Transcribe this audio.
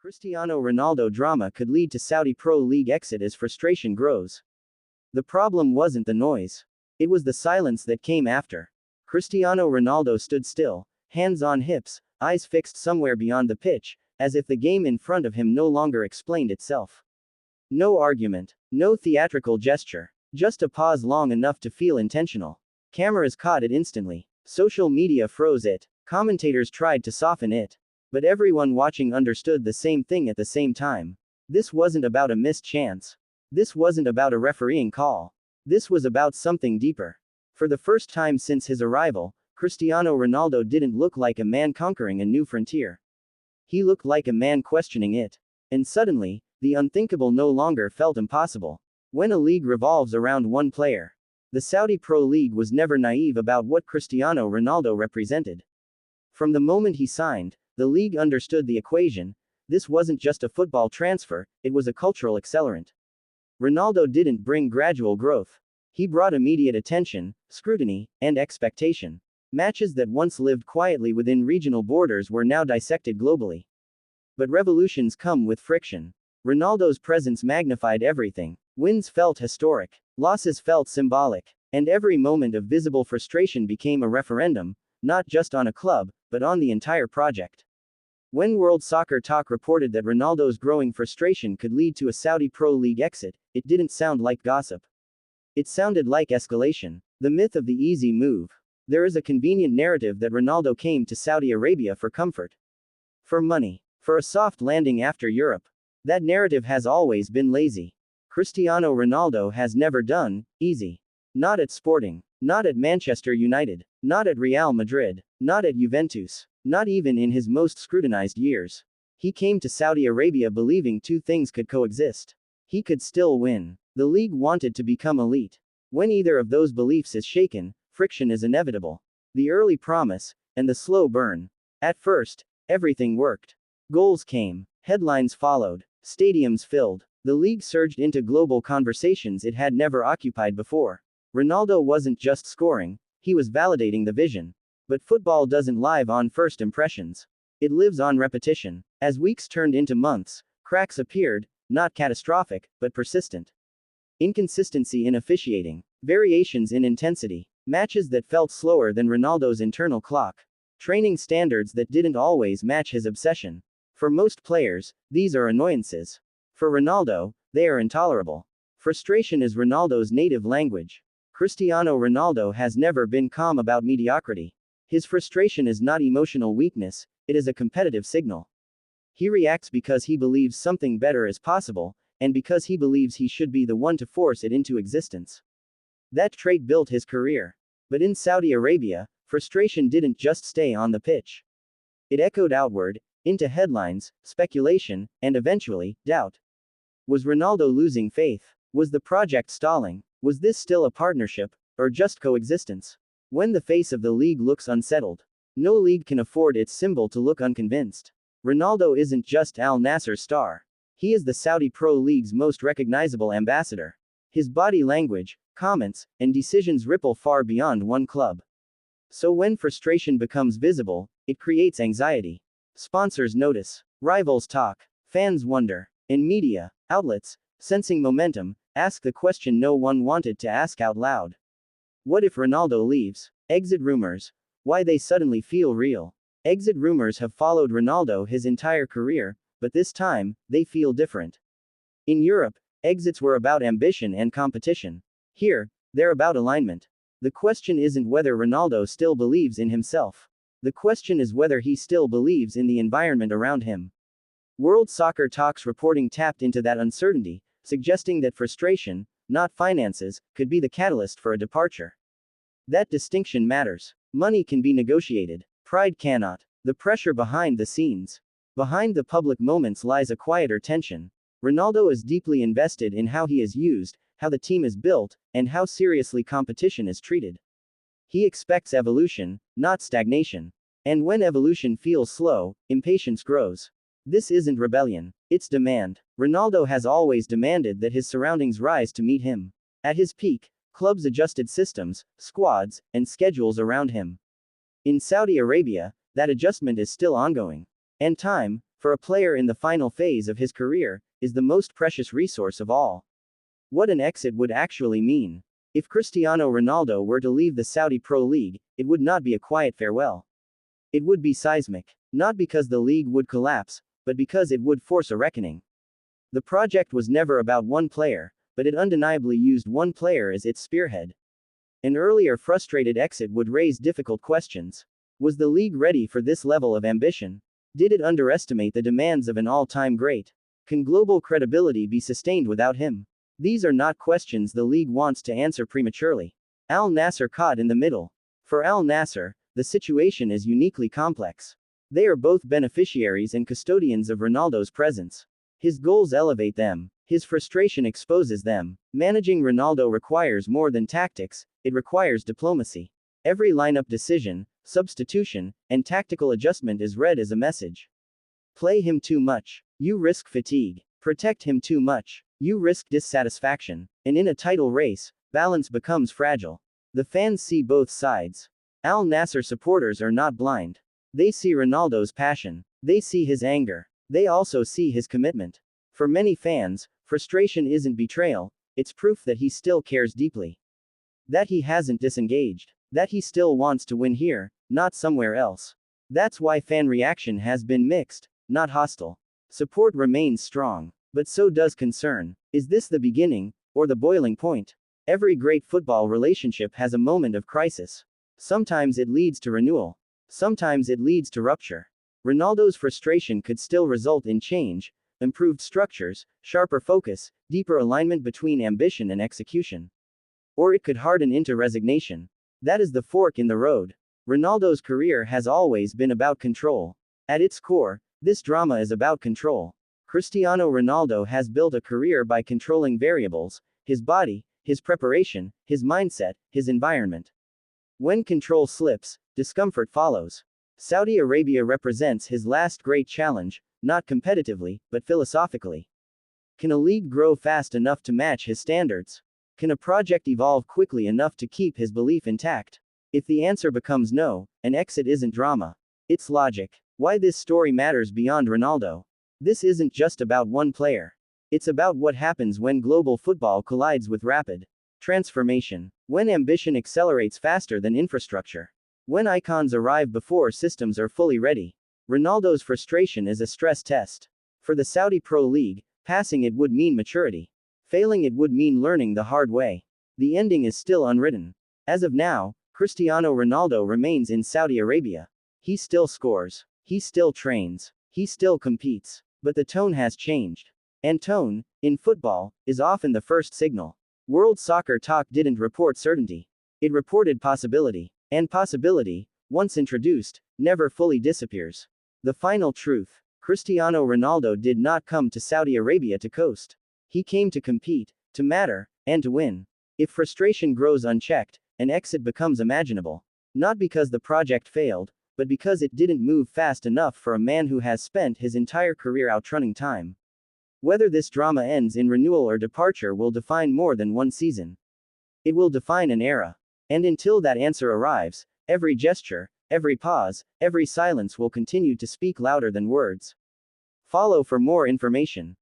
Cristiano Ronaldo drama could lead to Saudi Pro League exit as frustration grows. The problem wasn't the noise. It was the silence that came after. Cristiano Ronaldo stood still, hands on hips, eyes fixed somewhere beyond the pitch, as if the game in front of him no longer explained itself. No argument, no theatrical gesture, just a pause long enough to feel intentional. Cameras caught it instantly. Social media froze it. Commentators tried to soften it. But everyone watching understood the same thing at the same time. This wasn't about a missed chance. This wasn't about a refereeing call. This was about something deeper. For the first time since his arrival, Cristiano Ronaldo didn't look like a man conquering a new frontier. He looked like a man questioning it. And suddenly, the unthinkable no longer felt impossible. When a league revolves around one player, the Saudi Pro League was never naive about what Cristiano Ronaldo represented. From the moment he signed, the league understood the equation. This wasn't just a football transfer, it was a cultural accelerant. Ronaldo didn't bring gradual growth. He brought immediate attention, scrutiny, and expectation. Matches that once lived quietly within regional borders were now dissected globally. But revolutions come with friction. Ronaldo's presence magnified everything. Wins felt historic. Losses felt symbolic. And every moment of visible frustration became a referendum, not just on a club, but on the entire project. When World Soccer Talk reported that Ronaldo's growing frustration could lead to a Saudi Pro League exit, it didn't sound like gossip. It sounded like escalation. The myth of the easy move. There is a convenient narrative that Ronaldo came to Saudi Arabia for comfort. For money. For a soft landing after Europe. That narrative has always been lazy. Cristiano Ronaldo has never done easy. Not at Sporting. Not at Manchester United. Not at Real Madrid. Not at Juventus. Not even in his most scrutinized years. He came to Saudi Arabia believing two things could coexist. He could still win. The league wanted to become elite. When either of those beliefs is shaken, friction is inevitable. The early promise, and the slow burn. At first, everything worked. Goals came. Headlines followed. Stadiums filled. The league surged into global conversations it had never occupied before. Ronaldo wasn't just scoring, he was validating the vision. But football doesn't live on first impressions. It lives on repetition. As weeks turned into months, cracks appeared, not catastrophic, but persistent. Inconsistency in officiating. Variations in intensity. Matches that felt slower than Ronaldo's internal clock. Training standards that didn't always match his obsession. For most players, these are annoyances. For Ronaldo, they are intolerable. Frustration is Ronaldo's native language. Cristiano Ronaldo has never been calm about mediocrity. His frustration is not emotional weakness, it is a competitive signal. He reacts because he believes something better is possible, and because he believes he should be the one to force it into existence. That trait built his career. But in Saudi Arabia, frustration didn't just stay on the pitch. It echoed outward, into headlines, speculation, and eventually, doubt. Was Ronaldo losing faith? Was the project stalling? Was this still a partnership, or just coexistence? When the face of the league looks unsettled, no league can afford its symbol to look unconvinced. Ronaldo isn't just Al Nassr's star. He is the Saudi Pro League's most recognizable ambassador. His body language, comments, and decisions ripple far beyond one club. So when frustration becomes visible, it creates anxiety. Sponsors notice. Rivals talk. Fans wonder. And media outlets, sensing momentum, ask the question no one wanted to ask out loud. What if Ronaldo leaves? Exit rumors. Why they suddenly feel real. Exit rumors have followed Ronaldo his entire career, but this time, they feel different. In Europe, exits were about ambition and competition. Here, they're about alignment. The question isn't whether Ronaldo still believes in himself. The question is whether he still believes in the environment around him. World Soccer Talk's reporting tapped into that uncertainty, suggesting that frustration, not finances, could be the catalyst for a departure. That distinction matters. Money can be negotiated. Pride cannot. The pressure behind the scenes. Behind the public moments lies a quieter tension. Ronaldo is deeply invested in how he is used, how the team is built, and how seriously competition is treated. He expects evolution, not stagnation. And when evolution feels slow, impatience grows. This isn't rebellion, it's demand. Ronaldo has always demanded that his surroundings rise to meet him. At his peak, clubs adjusted systems, squads, and schedules around him. In Saudi Arabia, that adjustment is still ongoing. And time, For a player in the final phase of his career, is the most precious resource of all. What an exit would actually mean. If Cristiano Ronaldo were to leave the Saudi Pro League, it would not be a quiet farewell. It would be seismic. Not because the league would collapse, but because it would force a reckoning. The project was never about one player, but it undeniably used one player as its spearhead. An earlier frustrated exit would raise difficult questions. Was the league ready for this level of ambition? Did it underestimate the demands of an all-time great? Can global credibility be sustained without him? These are not questions the league wants to answer prematurely. Al Nassr caught in the middle. For Al Nassr, the situation is uniquely complex. They are both beneficiaries and custodians of Ronaldo's presence. His goals elevate them. His frustration exposes them. Managing Ronaldo requires more than tactics, it requires diplomacy. Every lineup decision, substitution, and tactical adjustment is read as a message. Play him too much. You risk fatigue. Protect him too much. You risk dissatisfaction. And in a title race, balance becomes fragile. The fans see both sides. Al Nassr supporters are not blind. They see Ronaldo's passion. They see his anger. They also see his commitment. For many fans, frustration isn't betrayal, it's proof that he still cares deeply. That he hasn't disengaged. That he still wants to win here, not somewhere else. That's why fan reaction has been mixed, not hostile. Support remains strong. But so does concern. Is this the beginning, or the boiling point? Every great football relationship has a moment of crisis. Sometimes it leads to renewal. Sometimes it leads to rupture. Ronaldo's frustration could still result in change, improved structures, sharper focus, deeper alignment between ambition and execution. Or it could harden into resignation. That is the fork in the road. Ronaldo's career has always been about control. At its core, this drama is about control. Cristiano Ronaldo has built a career by controlling variables: his body, his preparation, his mindset, his environment. When control slips, discomfort follows. Saudi Arabia represents his last great challenge, not competitively, but philosophically. Can a league grow fast enough to match his standards? Can a project evolve quickly enough to keep his belief intact? If the answer becomes no, an exit isn't drama. It's logic. Why this story matters beyond Ronaldo. This isn't just about one player. It's about what happens when global football collides with rapid transformation. When ambition accelerates faster than infrastructure. When icons arrive before systems are fully ready. Ronaldo's frustration is a stress test. For the Saudi Pro League, passing it would mean maturity. Failing it would mean learning the hard way. The ending is still unwritten. As of now, Cristiano Ronaldo remains in Saudi Arabia. He still scores. He still trains. He still competes. But the tone has changed. And tone, in football, is often the first signal. World Soccer Talk didn't report certainty. It reported possibility. And possibility, once introduced, never fully disappears. The final truth: Cristiano Ronaldo did not come to Saudi Arabia to coast. He came to compete, to matter, and to win. If frustration grows unchecked, an exit becomes imaginable. Not because the project failed, but because it didn't move fast enough for a man who has spent his entire career outrunning time. Whether this drama ends in renewal or departure will define more than one season. It will define an era. And until that answer arrives, every gesture, every pause, every silence will continue to speak louder than words. Follow for more information.